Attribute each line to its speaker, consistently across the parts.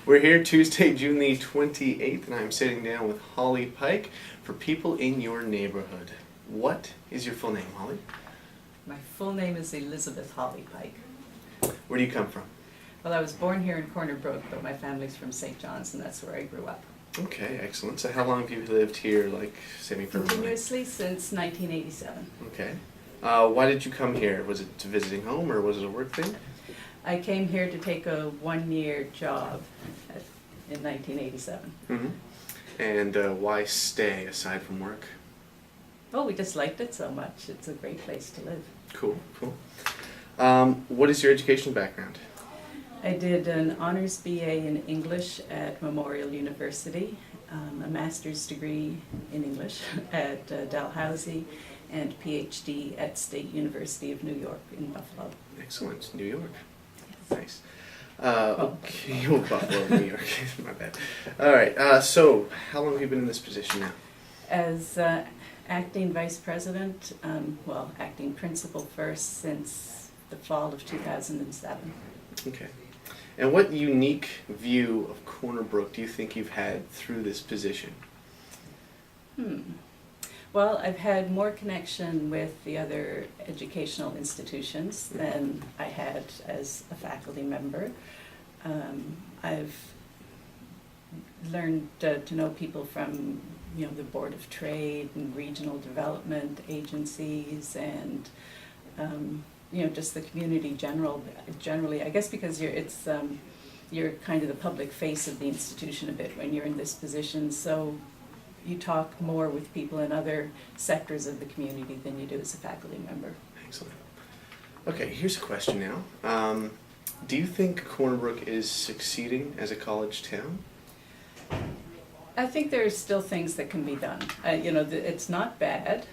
Speaker 1: We're here Tuesday, June the 28th, and I'm sitting down with Holly Pike for People in Your Neighborhood. What is your full name, Holly?
Speaker 2: My full name is Elizabeth Holly Pike.
Speaker 1: Where do you come from?
Speaker 2: Well, I was born here in CornerBrooker, but my family's from St. John's, and that's where I grew up.
Speaker 1: Okay, excellent. So how long have you lived here, like, semi-permanently?
Speaker 2: Continuously since 1987.
Speaker 1: Okay. Why did you come here? Was it visiting home, or was it a work thing?
Speaker 2: I came here to take a one-year job in 1987.
Speaker 1: Mm-hmm. And why stay aside from work?
Speaker 2: Oh, we just liked it so much. It's a great place to live.
Speaker 1: Cool, cool. What is your educational background?
Speaker 2: I did an honors BA in English at Memorial University, a master's degree in English at Dalhousie, and PhD at State University of New York in Buffalo.
Speaker 1: Excellent. New York.
Speaker 2: Yes.
Speaker 1: Nice. Okay, Buffalo, New York. My bad. All right. So, how long have you been in this position now?
Speaker 2: As acting vice president, acting principal first since the fall of 2007.
Speaker 1: Okay. And what unique view of CornerBrooker do you think you've had through this position?
Speaker 2: Well, I've had more connection with the other educational institutions than I had as a faculty member. I've learned to know people from, the Board of Trade and regional development agencies, and just the community generally. I guess because you're kind of the public face of the institution a bit when you're in this position, so you talk more with people in other sectors of the community than you do as a faculty member.
Speaker 1: Excellent. Okay, here's a question now. Do you think CornerBrooker is succeeding as a college town?
Speaker 2: I think there are still things that can be done. It's not bad.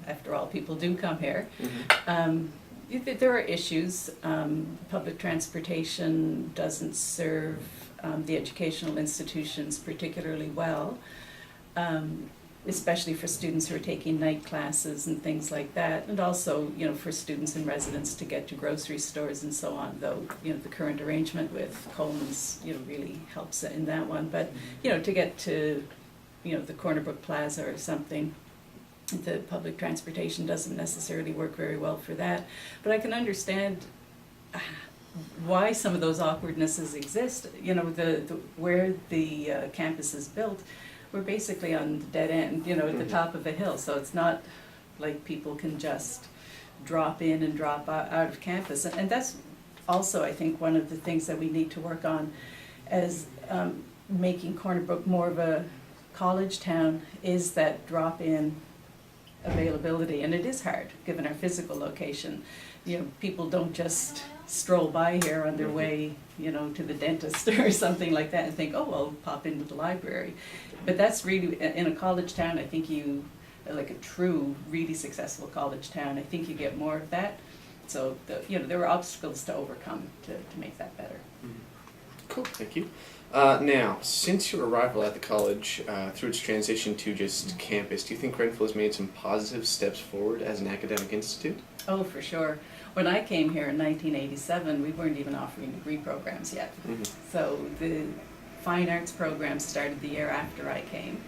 Speaker 2: After all, people do come here. Mm-hmm. There are issues. Public transportation doesn't serve the educational institutions particularly well. Especially for students who are taking night classes and things like that, and also, for students and residents to get to grocery stores and so on, though, the current arrangement with Coleman's, really helps in that one, but, to get to, the CornerBrooker Plaza or something, the public transportation doesn't necessarily work very well for that, but I can understand why some of those awkwardnesses exist. Where the campus is built, we're basically on the dead end, at the top of a hill, so it's not like people can just drop in and drop out of campus. And that's also, I think, one of the things that we need to work on as making CornerBrooker more of a college town, is that drop-in availability. And it is hard, given our physical location. People don't just stroll by here on their way, to the dentist or something like that and think, oh, well, pop into the library. But that's really, in a college town, I think like a true, really successful college town, I think you get more of that. So, there are obstacles to overcome to make that better.
Speaker 1: Cool, thank you. Now, since your arrival at the college, through its transition to just campus, do you think Renville has made some positive steps forward as an academic institute?
Speaker 2: Oh, for sure. When I came here in 1987, we weren't even offering degree programs yet. Mm-hmm. So the fine arts program started the year after I came.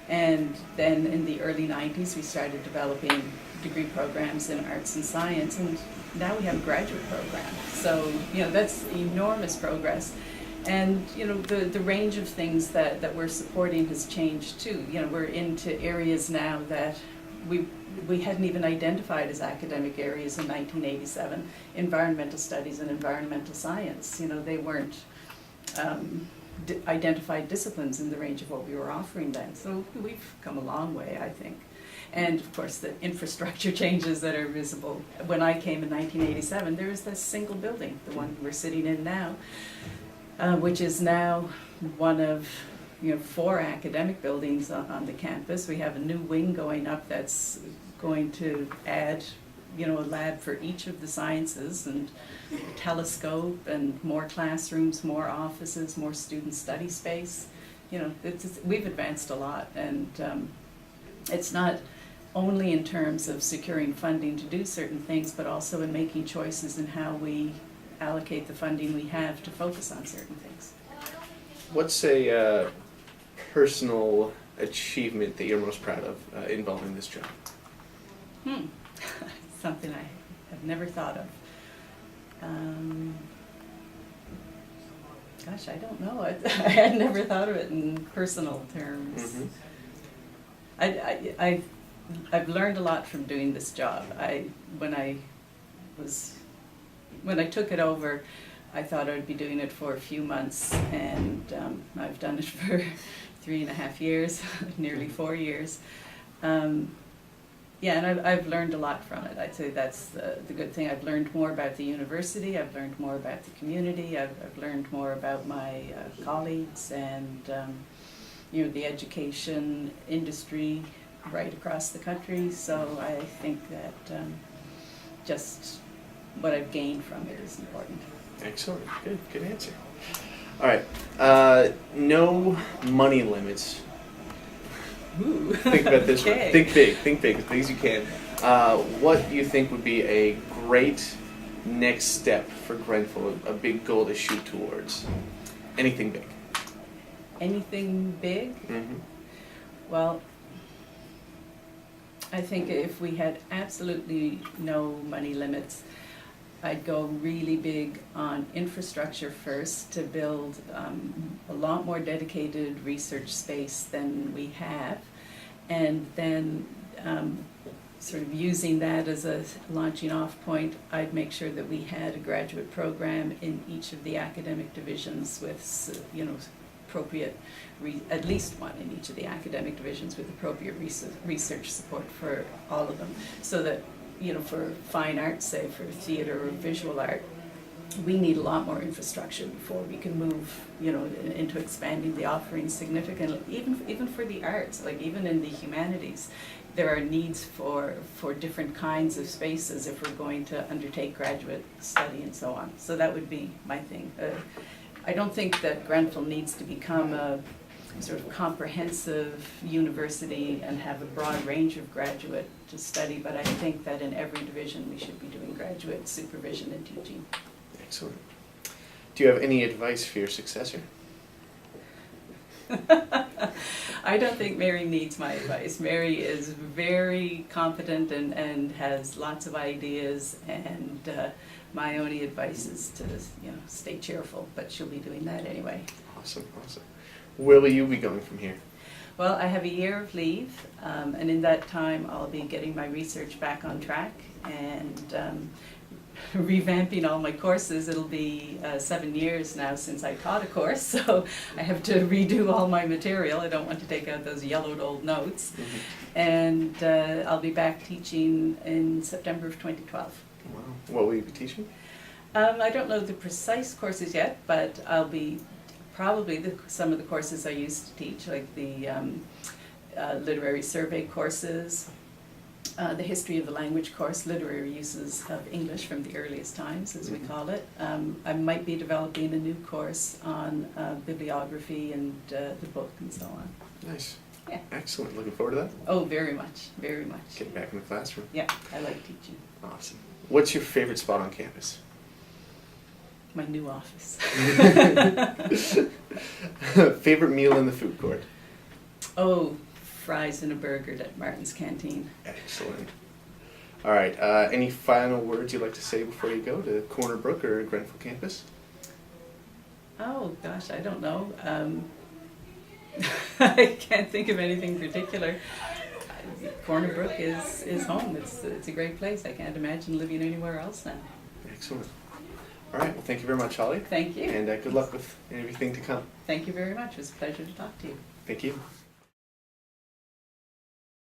Speaker 2: And then in the early 90s, we started developing degree programs in arts and science, and now we have a graduate program. So, that's enormous progress. And, the range of things that we're supporting has changed too. We're into areas now that we hadn't even identified as academic areas in 1987, environmental studies and environmental science. They weren't identified disciplines in the range of what we were offering then. So we've come a long way, I think. And of course the infrastructure changes that are visible. When I came in 1987, there was this single building, the one we're sitting in now, which is now one of 4 academic buildings on the campus. We have a new wing going up that's going to add, a lab for each of the sciences, and a telescope, and more classrooms, more offices, more student study space. We've advanced a lot, and it's not only in terms of securing funding to do certain things, but also in making choices in how we allocate the funding we have to focus on certain things.
Speaker 1: What's a personal achievement that you're most proud of involving this job?
Speaker 2: Something I have never thought of. Gosh, I don't know. I had never thought of it in personal terms.
Speaker 1: Mm-hmm.
Speaker 2: I've learned a lot from doing this job. When I took it over, I thought I would be doing it for a few months, and I've done it for 3.5 years, nearly 4 years. Yeah, and I've learned a lot from it. I'd say that's the good thing. I've learned more about the university, I've learned more about the community, I've learned more about my colleagues and the education industry right across the country. So I think that just what I've gained from it is important.
Speaker 1: Excellent. Good answer. All right. No money limits.
Speaker 2: Ooh.
Speaker 1: Think about this one.
Speaker 2: Okay.
Speaker 1: Think big, as big as you can. What do you think would be a great next step for Grenfell, a big goal to shoot towards? Anything big?
Speaker 2: Anything big?
Speaker 1: Mm-hmm.
Speaker 2: Well, I think if we had absolutely no money limits, I'd go really big on infrastructure first to build a lot more dedicated research space than we have, and then sort of using that as a launching off point, I'd make sure that we had a graduate program in each of the academic divisions with appropriate, at least one in each of the academic divisions with appropriate research support for all of them, so that for fine arts, say for theater or visual art, we need a lot more infrastructure before we can move, into expanding the offerings significantly. Even for the arts, like even in the humanities, there are needs for different kinds of spaces if we're going to undertake graduate study and so on. So that would be my thing. I don't think that Grenfell needs to become a sort of comprehensive university and have a broad range of graduate to study, but I think that in every division we should be doing graduate supervision and teaching.
Speaker 1: Excellent. Do you have any advice for your successor?
Speaker 2: I don't think Mary needs my advice. Mary is very competent and has lots of ideas, and my only advice is to stay cheerful, but she'll be doing that anyway.
Speaker 1: Awesome. Where will you be going from here?
Speaker 2: Well, I have a year of leave, and in that time I'll be getting my research back on track and revamping all my courses. It'll be 7 years now since I taught a course, so I have to redo all my material. I don't want to take out those yellowed old notes. Mm-hmm. And I'll be back teaching in September of 2012.
Speaker 1: Wow. What will you be teaching?
Speaker 2: I don't know the precise courses yet, but I'll be probably some of the courses I used to teach, like the literary survey courses, the history of the language course, literary uses of English from the earliest times, as we call it. I might be developing a new course on bibliography and the book and so on.
Speaker 1: Nice.
Speaker 2: Yeah.
Speaker 1: Excellent. Looking forward to that.
Speaker 2: Oh, very much, very much.
Speaker 1: Getting back in the classroom.
Speaker 2: Yeah, I like teaching.
Speaker 1: Awesome. What's your favorite spot on campus?
Speaker 2: My new office.
Speaker 1: Favorite meal in the food court?
Speaker 2: Oh, fries and a burger at Martin's Canteen.
Speaker 1: Excellent. All right. Any final words you'd like to say before you go to CornerBrooker or Grenfell campus?
Speaker 2: Oh, gosh, I don't know. I can't think of anything particular. CornerBrooker is home. It's a great place. I can't imagine living anywhere else now.
Speaker 1: Excellent. All right. Well, thank you very much, Holly.
Speaker 2: Thank you.
Speaker 1: And good luck with everything to come.
Speaker 2: Thank you very much. It was a pleasure to talk to you.
Speaker 1: Thank you.